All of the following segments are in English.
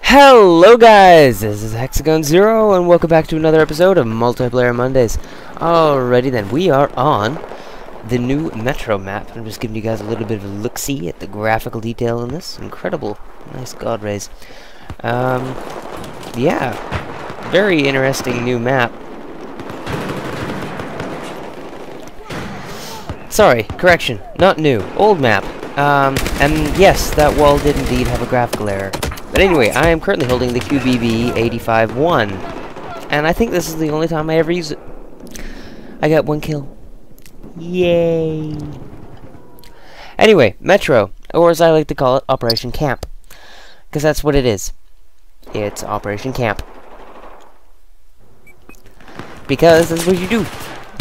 Hello guys, this is Hexagon Zero and welcome back to another episode of Multiplayer Mondays. Alrighty then, we are on the new Metro map. I'm just giving you guys a little bit of a look-see at the graphical detail in this. Incredible. Nice god rays. Yeah, very interesting new map. Sorry, correction, not new, old map. And yes, that wall did indeed have a graphical error. But anyway, I am currently holding the QBB 85-1, and I think this is the only time I ever use it. I got 1 kill. Yay! Anyway, Metro, or as I like to call it, Operation Camp. Because that's what it is. It's Operation Camp. Because that's what you do.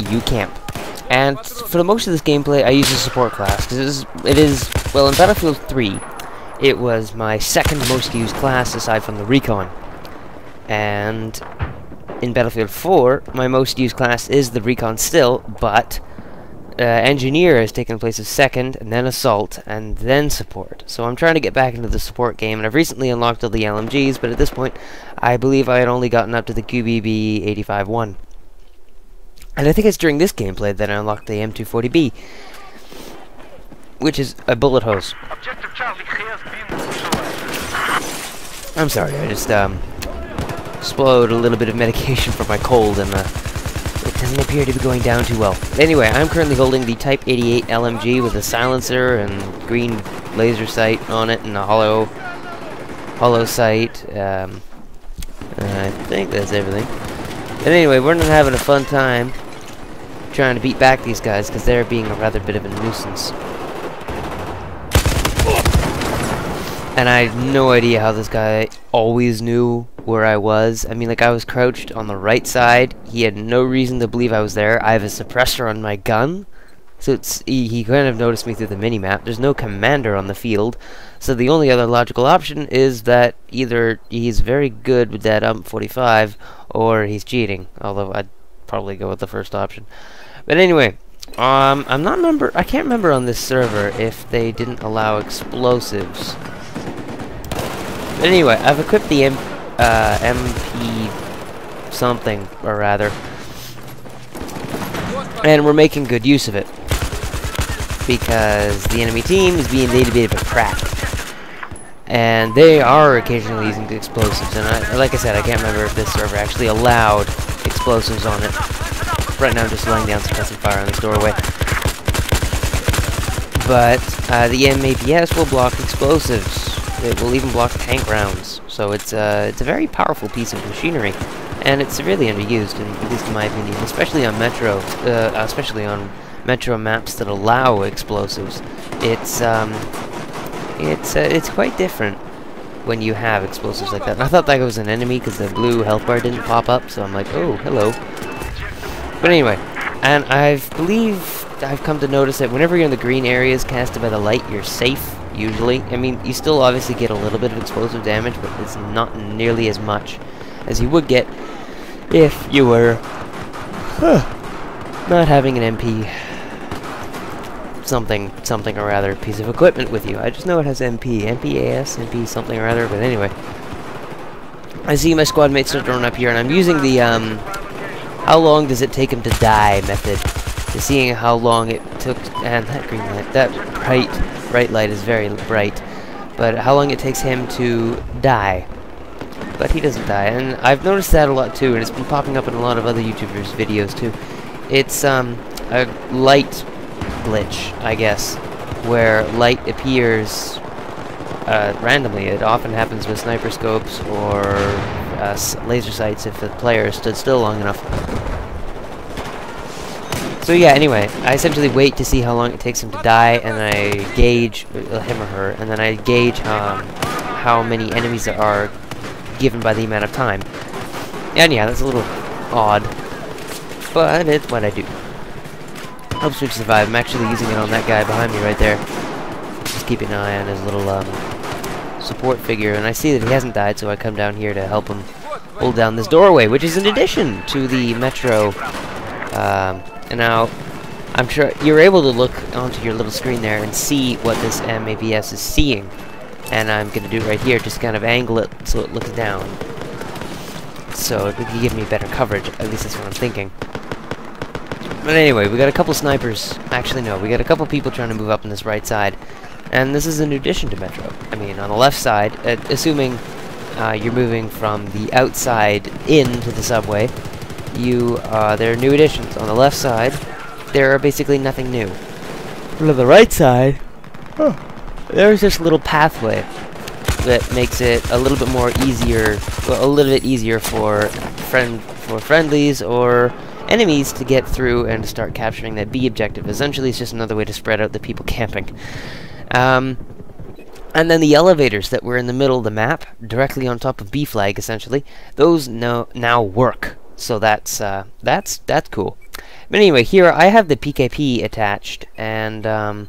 You camp. And for the most of this gameplay, I use a support class, because it is, well, in Battlefield 3, it was my second most used class aside from the Recon. And in Battlefield 4, my most used class is the Recon still, but Engineer has taken place of second, and then Assault, and then Support. So I'm trying to get back into the support game, and I've recently unlocked all the LMGs, but at this point, I believe I had only gotten up to the QBB 85-1. And I think it's during this gameplay that I unlocked the M240B, which is a bullet hose. I'm sorry, I just swallowed a little bit of medication for my cold, and it doesn't appear to be going down too well. Anyway, I'm currently holding the Type 88 LMG with a silencer and green laser sight on it and a hollow sight. I think that's everything. But anyway, we're not having a fun time trying to beat back these guys because they're being a rather bit of a nuisance. And I have no idea how this guy always knew where I was. I mean, like, I was crouched on the right side. He had no reason to believe I was there. I have a suppressor on my gun. So he kind of noticed me through the mini-map. There's no commander on the field. So the only other logical option is that either he's very good with that UMP-45 or he's cheating. Although I'd probably go with the first option. But anyway, I can't remember on this server if they didn't allow explosives. But anyway, I've equipped the MP something, or rather, and we're making good use of it because the enemy team is being a bit of a crap, and they are occasionally using explosives. And like I said, I can't remember if this server actually allowed explosives on it. Right now, I'm just laying down suppressive fire on this doorway. But the MAPS will block explosives. It will even block tank rounds, so it's a very powerful piece of machinery, and it's severely underused, at least in my opinion, especially on Metro, Metro maps that allow explosives. It's quite different when you have explosives like that. And I thought that was an enemy because the blue health bar didn't pop up, so I'm like, oh, hello. But anyway, and I believe I've come to notice that whenever you're in the green areas casted by the light, you're safe. Usually, I mean, you still obviously get a little bit of explosive damage, but it's not nearly as much as you would get if you were not having an MP something or other piece of equipment with you. I just know it has MPAS, MP something or other, but anyway. I see my squad mates are thrown up here, and I'm using the how long does it take him to die method, to seeing how long it took, and that green light, that bright light is very bright, but how long it takes him to die. But he doesn't die, and I've noticed that a lot too, and it's been popping up in a lot of other YouTubers' videos too. It's a light glitch, I guess, where light appears randomly. It often happens with sniper scopes or laser sights if the player stood still long enough. So yeah, anyway, I essentially wait to see how long it takes him to die, and I gauge him or her, and then I gauge how many enemies there are given by the amount of time. And yeah, that's a little odd, but it's what I do. Helps me survive. I'm actually using it on that guy behind me right there. Just keeping an eye on his little support figure, and I see that he hasn't died, so I come down here to help him hold down this doorway, which is in addition to the Metro. And now, I'm sure you're able to look onto your little screen there and see what this MAPS is seeing. And I'm going to do it right here, just kind of angle it so it looks down. So it can give me better coverage, at least that's what I'm thinking. But anyway, we got a couple snipers. Actually, no, we got a couple people trying to move up on this right side. And this is a new addition to Metro. I mean, on the left side, assuming you're moving from the outside into the subway, there are new additions. On the left side, there are basically nothing new. But on the right side, there's this little pathway that makes it a little bit more easier, well, a little bit easier for friendlies or enemies to get through and to start capturing that B objective. Essentially, it's just another way to spread out the people camping. And then the elevators that were in the middle of the map, directly on top of B flag, essentially, those now work. So that's cool. But anyway, here I have the PKP attached, and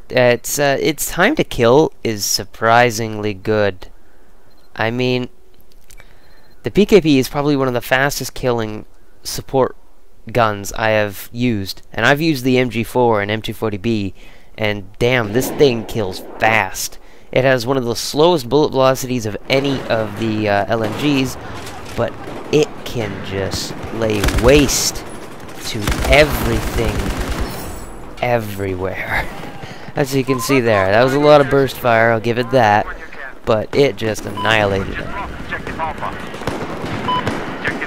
its time to kill is surprisingly good. I mean, the PKP is probably one of the fastest killing support guns I have used, and I've used the MG4 and M240B, and damn, this thing kills fast. It has one of the slowest bullet velocities of any of the LMGs, but it can just lay waste to everything everywhere. As you can see there, that was a lot of burst fire, I'll give it that, but it just annihilated it.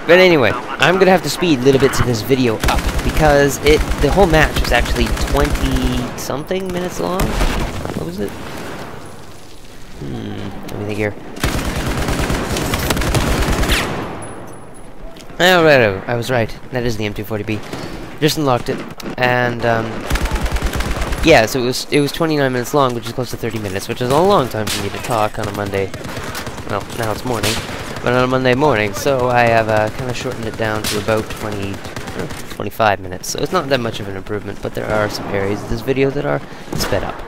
But anyway, I'm gonna have to speed little bits of this video up because the whole match was actually 20-something minutes long. What was it? Let me think here. Oh, right, I was right. That is the M240B. Just unlocked it, and yeah, so it was 29 minutes long, which is close to 30 minutes, which is a long time for me to talk on a Monday. Well, now it's morning, but on a Monday morning, so I have kind of shortened it down to about 25 minutes. So it's not that much of an improvement, but there are some areas of this video that are sped up.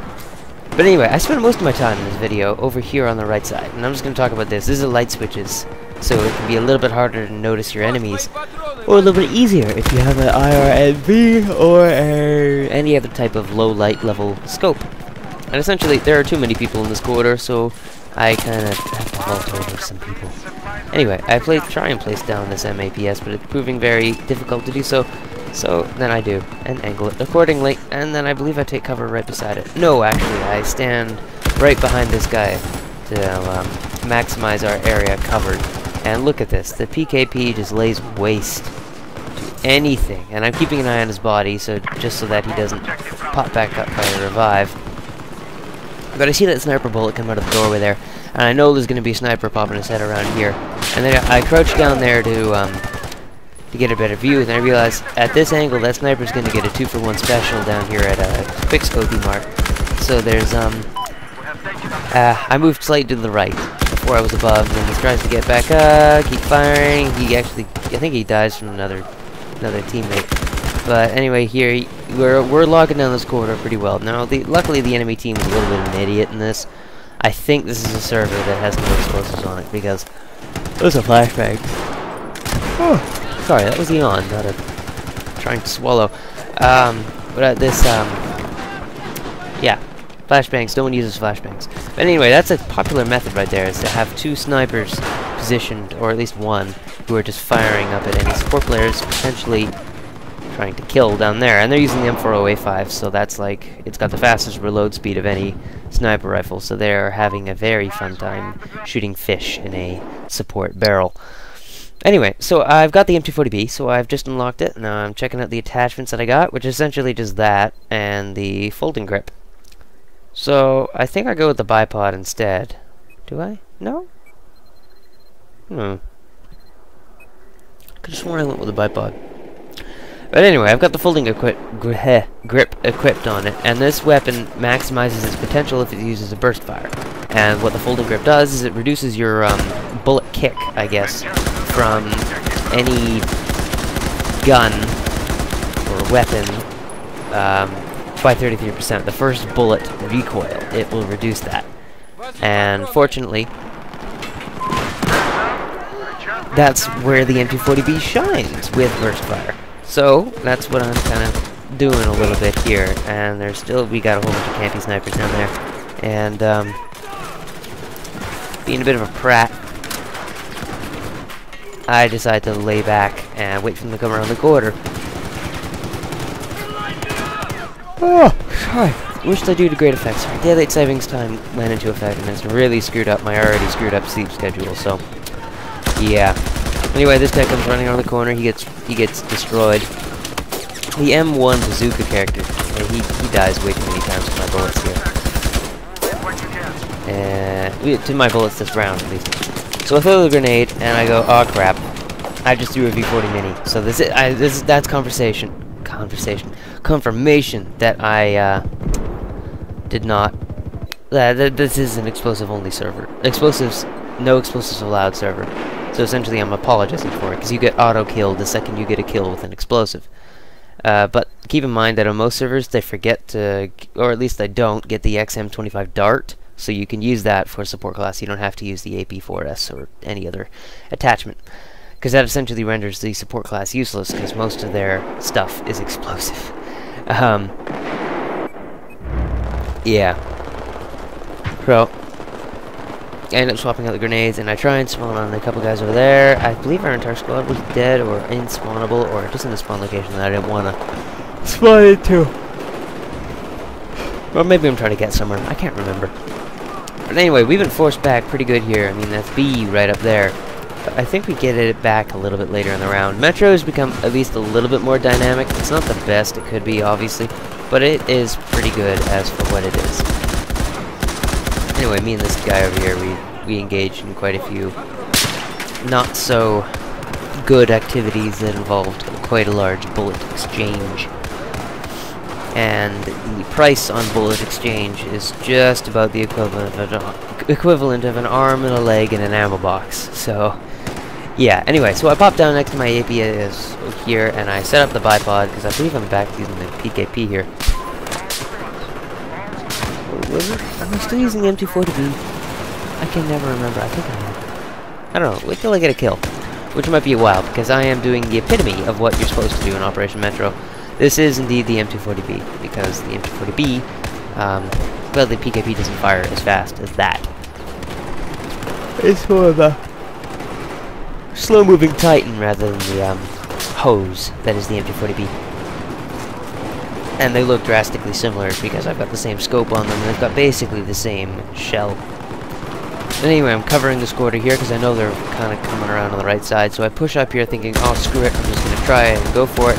But anyway, I spent most of my time in this video over here on the right side, and I'm just going to talk about this. These are light switches, so it can be a little bit harder to notice your enemies, or a little bit easier if you have an IRNV or any other type of low light level scope. And essentially, there are too many people in this corridor, so I kind of have to vault over some people. Anyway, I try and place down this MAPS, but it's proving very difficult to do so. So then I do, and angle it accordingly, and then I believe I take cover right beside it. No, actually, I stand right behind this guy to maximize our area covered. And look at this, the PKP just lays waste to anything. And I'm keeping an eye on his body, so just so that he doesn't pop back up by a revive. But I see that sniper bullet come out of the doorway there, and I know there's going to be a sniper popping his head around here. And then I crouch down there to get a better view, and I realize at this angle that sniper's going to get a 2-for-1 special down here at a quick scopey mark. So there's I moved slightly to the right before I was above, and then he tries to get back up, keep firing. He actually, I think he dies from another teammate. But anyway, here we're locking down this corridor pretty well. Now, luckily the enemy team is a little bit of an idiot in this. I think this is a server that has no explosives on it because those are flashbangs. Oh, sorry, that was the yawn, not a trying to swallow. But yeah, flashbangs. No one uses flashbangs. But anyway, that's a popular method right there, is to have two snipers positioned, or at least one, who are just firing up at any support players, potentially trying to kill down there. And they're using the M40A5, so that's like, it's got the fastest reload speed of any sniper rifle, so they're having a very fun time shooting fish in a support barrel. Anyway, so I've got the M240B, so I've just unlocked it. Now I'm checking out the attachments that I got, which is essentially just that, and the folding grip. So, I think I go with the bipod instead. Do I? No? Could have sworn I went with the bipod. But anyway, I've got the folding grip equipped on it, and this weapon maximizes its potential if it uses a burst fire. And what the folding grip does is it reduces your bullet kick, I guess, from any gun or weapon by 33%. The first bullet recoil, it will reduce that. And fortunately, that's where the M240B shines with burst fire. So that's what I'm kind of doing a little bit here. And there's still, we got a whole bunch of campy snipers down there. And, being a bit of a prat, I decide to lay back and wait for them to come around the corner. Oh, sorry. Wished I do to great effect. Sorry, daylight savings time went into effect, and it's really screwed up my already screwed up sleep schedule. So, yeah. Anyway, this guy comes running around the corner. He gets destroyed. The M1 bazooka character, he dies way too many times to my bullets here. To my bullets this round, at least. So I throw the grenade, and I go, oh crap! I just threw a V40 mini. So that's confirmation that I did not. This is an explosive-only server. No explosives allowed server. So essentially, I'm apologizing for it because you get auto-killed the second you get a kill with an explosive. But keep in mind that on most servers, they forget to, or at least they don't, get the XM25 Dart. So you can use that for support class. You don't have to use the AP4S or any other attachment. Because that essentially renders the support class useless, because most of their stuff is explosive. Yeah. So, I end up swapping out the grenades, and I try and spawn on a couple guys over there. I believe our entire squad was dead, or inspawnable, or just in the spawn location that I didn't want to spawn into. Or maybe I'm trying to get somewhere. I can't remember. But anyway, we've been forced back pretty good here. I mean, that's B right up there. But I think we get it back a little bit later in the round. Metro has become at least a little bit more dynamic. It's not the best it could be, obviously, but it is pretty good as for what it is. Anyway, me and this guy over here, we engaged in quite a few not so good activities that involved quite a large bullet exchange. And the price on bullet exchange is just about the equivalent of an arm and a leg and an ammo box. So, yeah. Anyway, so I popped down next to my APS here, and I set up the bipod because I believe I'm back using the PKP here. Am I still using the M240B? I can never remember. I think I am. I don't know. Wait till I get a kill, which might be a while because I am doing the epitome of what you're supposed to do in Operation Metro. This is indeed the M240B, because the M240B, well, the PKP doesn't fire as fast as that. It's more of a slow-moving Titan rather than the hose that is the M240B. And they look drastically similar because I've got the same scope on them, and they've got basically the same shell. But anyway, I'm covering this quarter here because I know they're kind of coming around on the right side, so I push up here thinking, oh, screw it, I'm just going to try it and go for it.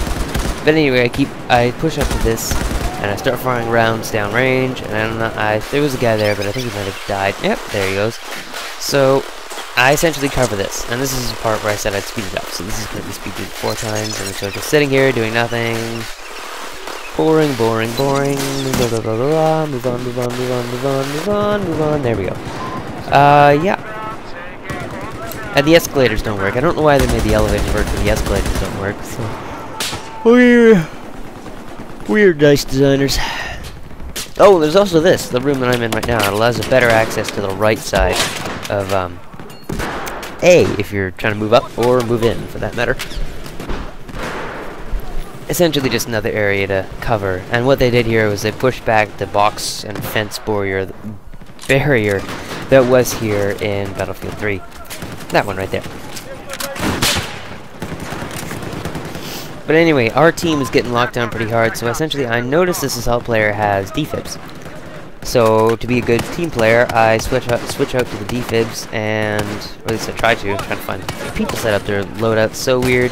But anyway, I push up to this, and I start firing rounds down range, and I don't know, there was a guy there, but I think he might have died. Yep, there he goes. So, I essentially cover this, and this is the part where I said I'd speed it up. So this is going to be speeded 4 times, and so just sitting here, doing nothing. Boring, boring, boring. Blah, blah, blah, blah. Move on, move on, move on, move on, move on, move on. There we go. Yeah. And the escalators don't work. I don't know why they made the elevators work, but the escalators don't work, so. Weird dice designers. Oh, there's also this, the room that I'm in right now. It allows a better access to the right side of A, if you're trying to move up or move in, for that matter. Essentially just another area to cover. And what they did here was they pushed back the box and fence barrier that was here in Battlefield 3. That one right there. But anyway, our team is getting locked down pretty hard, so essentially I noticed this assault player has defibs. So, to be a good team player, I switch out to the defibs, and, or at least I try to find people set up their loadouts so weird.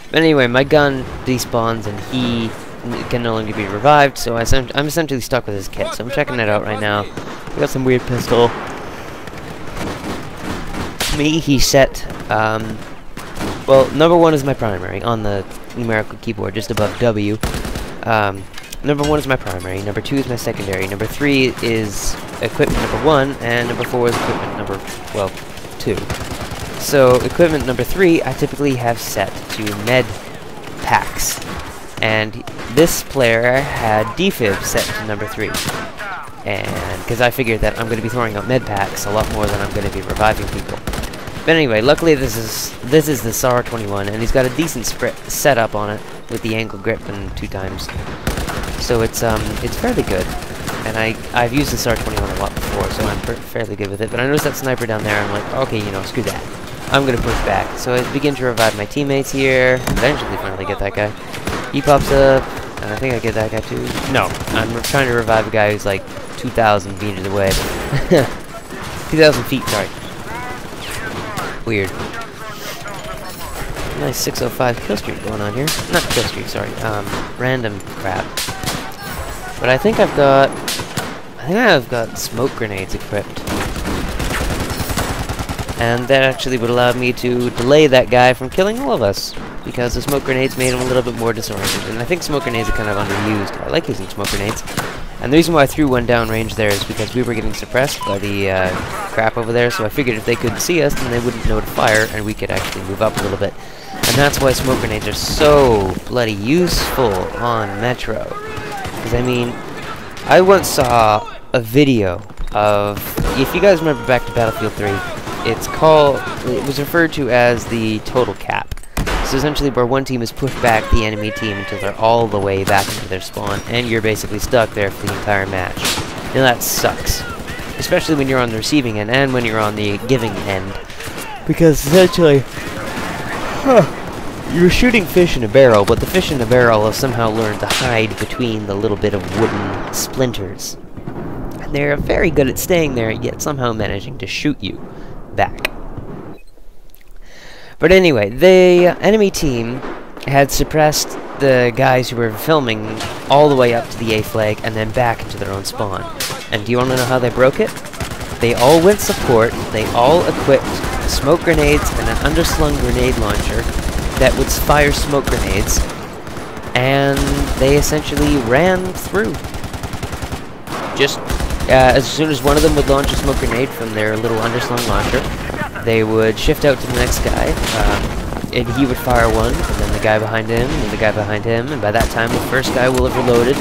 But anyway, my gun despawns, and he can no longer be revived, so I'm essentially stuck with his kit, so I'm checking it out right now. We got some weird pistol. Me, he set, well, number 1 is my primary, on the numerical keyboard, just above W. Number 1 is my primary, number 2 is my secondary, number 3 is equipment number 1, and number 4 is equipment number, well, 2. So, equipment number 3, I typically have set to med packs. And this player had defib set to number 3. And, because I figured that I'm going to be throwing out med packs a lot more than I'm going to be reviving people. But anyway, luckily this is the SAR-21, and he's got a decent setup on it with the angle grip and 2 times. So it's fairly good. And I've used this R21 a lot before, so I'm fairly good with it. But I noticed that sniper down there, and I'm like, okay, you know, screw that. I'm gonna push back. So I begin to revive my teammates here. Eventually, finally get that guy. He pops up, and I think I get that guy too. No, I'm trying to revive a guy who's like 2,000 meters away. 2,000 feet, sorry. Weird. Nice 605 kill streak going on here. Not kill streak, sorry. Random crap. But I think I've got smoke grenades equipped. And that actually would allow me to delay that guy from killing all of us, because the smoke grenades made him a little bit more disoriented. And I think smoke grenades are kind of underused. I like using smoke grenades. And the reason why I threw one downrange there is because we were getting suppressed by the crap over there, so I figured if they couldn't see us, then they wouldn't know to fire, and we could actually move up a little bit. And that's why smoke grenades are so bloody useful on Metro. Because, I mean, I once saw a video of, if you guys remember back to Battlefield 3, it was referred to as the total cap. So essentially where one team is pushed back the enemy team until they're all the way back into their spawn, and you're basically stuck there for the entire match. Now that sucks. Especially when you're on the receiving end, and when you're on the giving end. Because essentially, you're shooting fish in a barrel, but the fish in the barrel have somehow learned to hide between the little bit of wooden splinters. And they're very good at staying there, yet somehow managing to shoot you back. But anyway, the enemy team had suppressed the guys who were filming all the way up to the A flag and then back into their own spawn. And do you want to know how they broke it? They all went support, they all equipped smoke grenades and an underslung grenade launcher that would fire smoke grenades, and they essentially ran through. Just as soon as one of them would launch a smoke grenade from their little underslung launcher, they would shift out to the next guy, and he would fire one, and then the guy behind him, and the guy behind him, and by that time the first guy will have reloaded,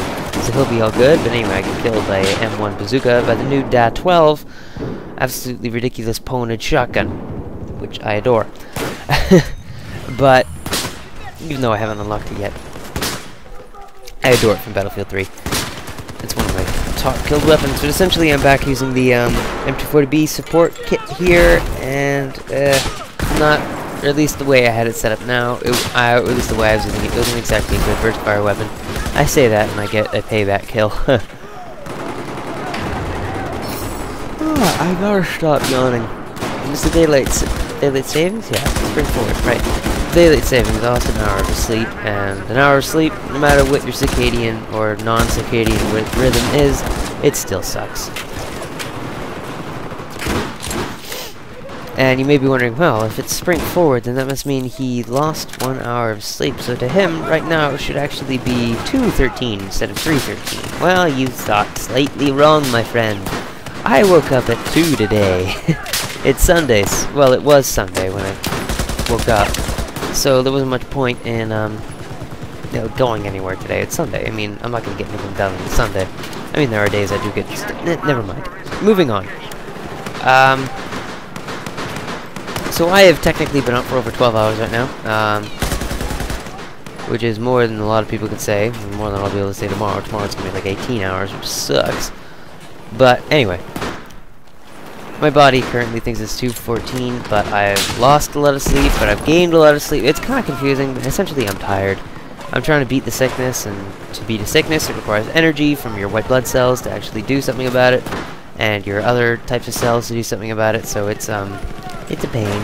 so he'll be all good. But anyway, I get killed by a M1 bazooka by the new DA-12, absolutely ridiculous ponted shotgun, which I adore. But, even though I haven't unlocked it yet, I adore it from Battlefield 3. It's one of my top killed weapons, but essentially I'm back using the M240B support kit here, and not, or at least the way I had it set up now, at least the way I was using it, wasn't exactly a good burst fire weapon. I say that and I get a payback kill. Oh, I gotta stop yawning. Is the daylight savings? Yeah, spring forward, right. Daylight savings, lost an hour of sleep, and an hour of sleep, no matter what your circadian or non-circadian rhythm is, it still sucks. And you may be wondering, well, if it's spring forward, then that must mean he lost 1 hour of sleep, so to him, right now, it should actually be 2:13 instead of 3:13. Well, you thought slightly wrong, my friend. I woke up at 2 today. It's Sundays. Well, it was Sunday when I woke up. So there wasn't much point in going anywhere today. It's Sunday. I mean, I'm not going to get anything done on Sunday. I mean, there are days I do get... never mind. Moving on. So I have technically been up for over 12 hours right now. Which is more than a lot of people could say. More than I'll be able to say tomorrow. Tomorrow's going to be like 18 hours, which sucks. But anyway. My body currently thinks it's 2:14, but I've lost a lot of sleep, but I've gained a lot of sleep. It's kind of confusing, but essentially I'm tired. I'm trying to beat the sickness, and to beat a sickness, it requires energy from your white blood cells to actually do something about it, and your other types of cells to do something about it, so it's a pain.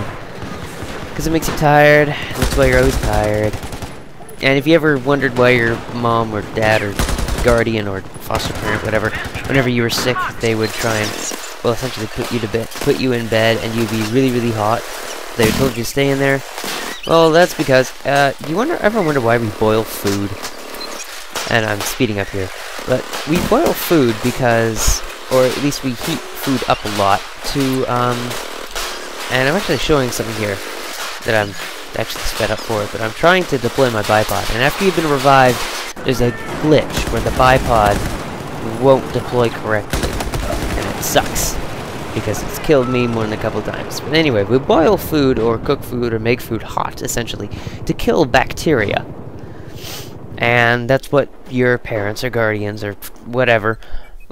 Because it makes you tired, and that's why you're always tired. And if you ever wondered why your mom or dad or guardian or foster parent, whatever, whenever you were sick, they would try and... well, essentially put you in bed, and you'd be really, really hot. They told you to stay in there. Well, that's because, you ever wonder why we boil food? And I'm speeding up here. But we boil food because, or at least we heat food up a lot to, and I'm actually showing something here that I'm actually sped up for it, but I'm trying to deploy my bipod. And after you've been revived, there's a glitch where the bipod won't deploy correctly. Sucks, because it's killed me more than a couple times. But anyway, we boil food or cook food or make food hot, essentially, to kill bacteria. And that's what your parents or guardians or whatever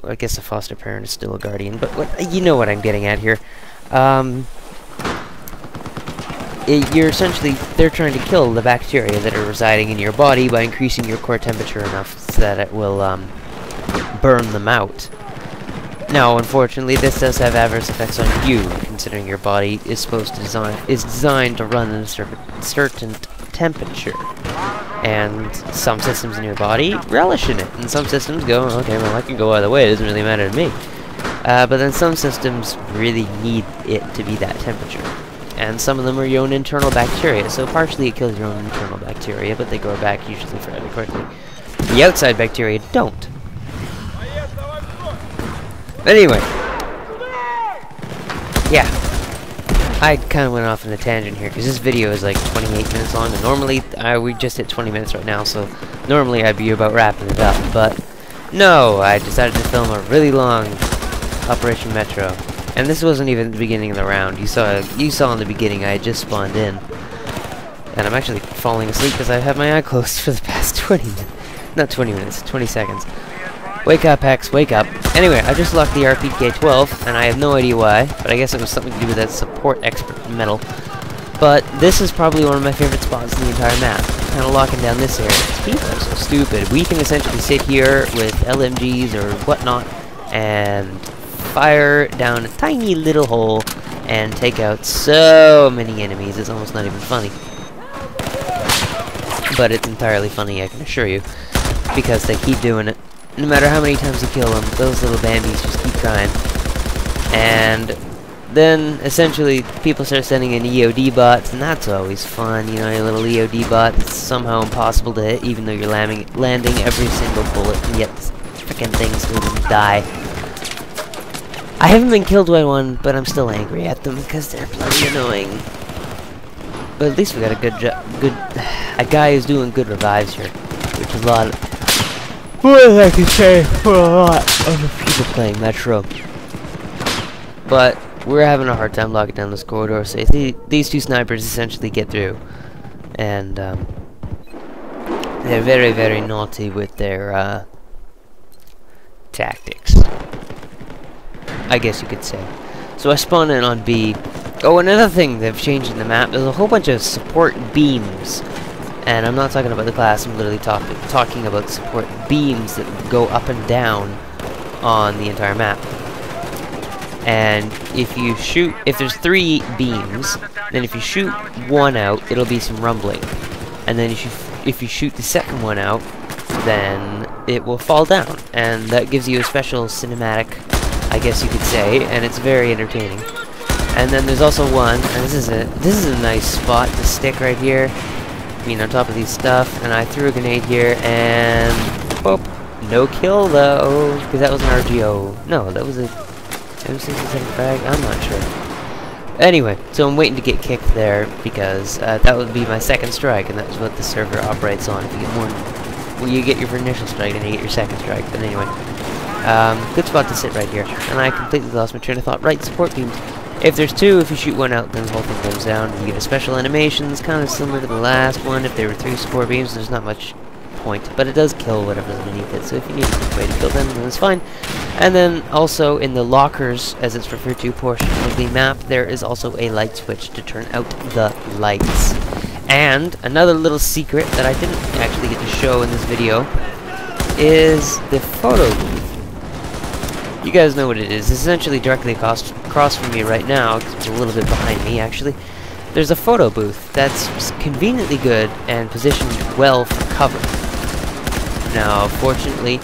Well, I guess a foster parent is still a guardian, but you know what I'm getting at here. You're essentially, they're trying to kill the bacteria that are residing in your body by increasing your core temperature enough so that it will burn them out. Now, unfortunately, this does have adverse effects on you, considering your body is designed to run at a certain temperature. And some systems in your body relish in it, and some systems go, okay, well, I can go either way, it doesn't really matter to me. But then some systems really need it to be that temperature. And some of them are your own internal bacteria, so partially it kills your own internal bacteria, but they grow back usually fairly quickly. The outside bacteria don't. But anyway, yeah, I kind of went off on a tangent here, because this video is like 28 minutes long, and normally, we just hit 20 minutes right now, so normally I'd be about wrapping it up, but no, I decided to film a really long Operation Metro, and this wasn't even the beginning of the round. You saw in the beginning I had just spawned in, and I'm actually falling asleep because I've had my eye closed for the past 20 seconds. Wake up, Hex, wake up. Anyway, I just locked the RPK-12, and I have no idea why, but I guess it was something to do with that support expert medal. But this is probably one of my favorite spots in the entire map. Kind of locking down this area. People are so stupid. We can essentially sit here with LMGs or whatnot, and fire down a tiny little hole, and take out so many enemies, it's almost not even funny. But it's entirely funny, I can assure you, because they keep doing it. No matter how many times you kill them, those little Bambies just keep trying. And then, essentially, people start sending in EOD bots, and that's always fun, you know, your little EOD bot that's somehow impossible to hit, even though you're landing every single bullet, and yet this frickin' thing still doesn't die. I haven't been killed by one, but I'm still angry at them, because they're bloody annoying. But at least we got a guy who's doing good revives here, which is a lot of... what I can say for a lot of the people playing Metro. But we're having a hard time locking down this corridor, so these two snipers essentially get through. And they're very, very naughty with their tactics, I guess you could say. So I spawn in on B. Oh, another thing they've changed in the map, there's a whole bunch of support beams. And I'm not talking about the class, I'm literally talking about support beams that go up and down on the entire map. And if there's 3 beams, then if you shoot one out, it'll be some rumbling. And then if you shoot the second one out, then it will fall down. And that gives you a special cinematic, I guess you could say, and it's very entertaining. And then there's also one, and this is a nice spot to stick right here. I mean, on top of these stuff, and I threw a grenade here, and boop, no kill though, because that was an RGO. No, that was a M67 frag. I'm not sure. Anyway, so I'm waiting to get kicked there because that would be my second strike, and that's what the server operates on. If you get more, well, you get your initial strike, and you get your second strike. But anyway, good spot to sit right here, and I completely lost my train of thought. Right, support beams. If there's 2, if you shoot one out, then the whole thing goes down. You get a special animation, it's kind of similar to the last one. If there were 3 support beams, there's not much point, but it does kill whatever's underneath it, so if you need a quick way to kill them, then it's fine. And then also in the lockers, as it's referred to, portion of the map, there is also a light switch to turn out the lights. And another little secret that I didn't actually get to show in this video is the photo booth. You guys know what it is. It's essentially directly across from me right now. It's a little bit behind me, actually. There's a photo booth that's conveniently good and positioned well for cover. Now, fortunately,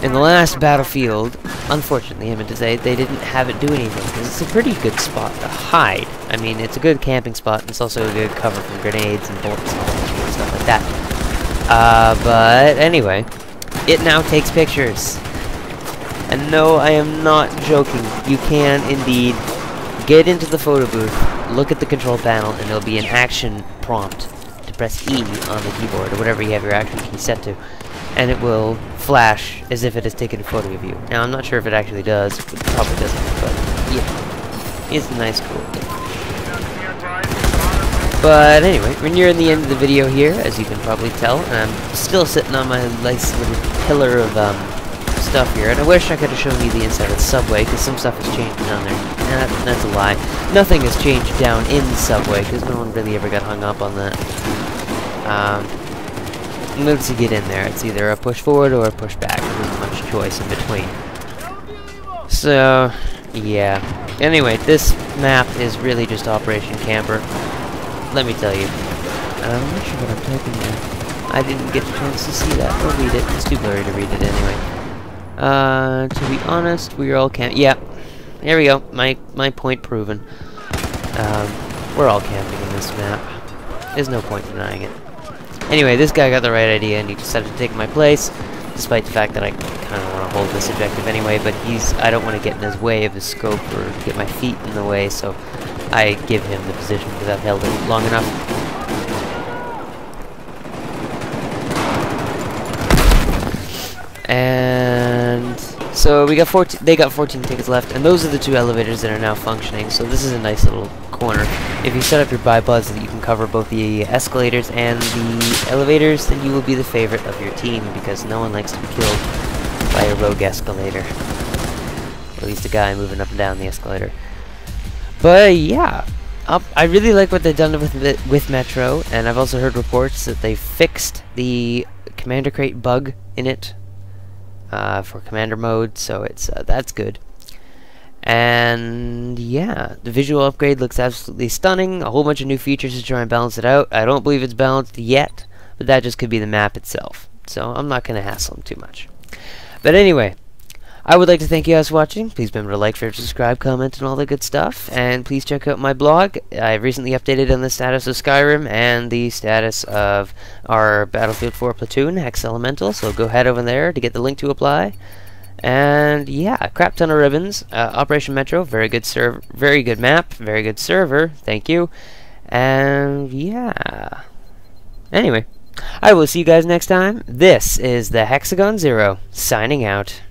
in the last battlefield, unfortunately, I meant to say, they didn't have it do anything, because it's a pretty good spot to hide. I mean, it's a good camping spot, and it's also a good cover from grenades and bullets and all that stuff like that. But anyway, it now takes pictures. And no, I am not joking. You can indeed get into the photo booth, look at the control panel, and there'll be an action prompt to press E on the keyboard, or whatever you have your action key set to. And it will flash as if it has taken a photo of you. Now, I'm not sure if it actually does. It probably doesn't, but yeah. It's nice, cool. But anyway, we're nearing the end of the video here, as you can probably tell, and I'm still sitting on my nice little pillar of stuff here, and I wish I could have shown you the inside of the subway, because some stuff has changed down there. Nah, that's a lie. Nothing has changed down in the subway, because no one really ever got hung up on that. Once you get in there, it's either a push forward or a push back. There isn't much choice in between. So, yeah. Anyway, this map is really just Operation Camper. Let me tell you. I'm not sure what I'm typing there. I didn't get a chance to see that or read it. It's too blurry to read it anyway. To be honest, we're all yeah. Here we go. My point proven. We're all camping in this map. There's no point denying it. Anyway, this guy got the right idea and he decided to take my place, despite the fact that I kind of want to hold this objective anyway, but I don't want to get in his way of his scope or get my feet in the way, so I give him the position because I've held it long enough. And so we got 14. They got 14 tickets left, and those are the two elevators that are now functioning. So this is a nice little corner. If you set up your buy-buzz so that you can cover both the escalators and the elevators, then you will be the favorite of your team because no one likes to be killed by a rogue escalator. At least a guy moving up and down the escalator. But yeah, I really like what they've done with Metro, and I've also heard reports that they fixed the Commander Crate bug in it. For commander mode, so it's that's good. And yeah, the visual upgrade looks absolutely stunning. A whole bunch of new features to try and balance it out. I don't believe it's balanced yet, but that just could be the map itself. So I'm not going to hassle them too much. But anyway, I would like to thank you guys for watching. Please remember to like, share, subscribe, comment, and all the good stuff. And please check out my blog. I've recently updated on the status of Skyrim and the status of our Battlefield 4 platoon, Hex Elemental. So go head over there to get the link to apply. And yeah, crap ton of ribbons. Operation Metro, very good very good map, very good server. Thank you. And yeah. Anyway, I will see you guys next time. This is the Hexagon Zero signing out.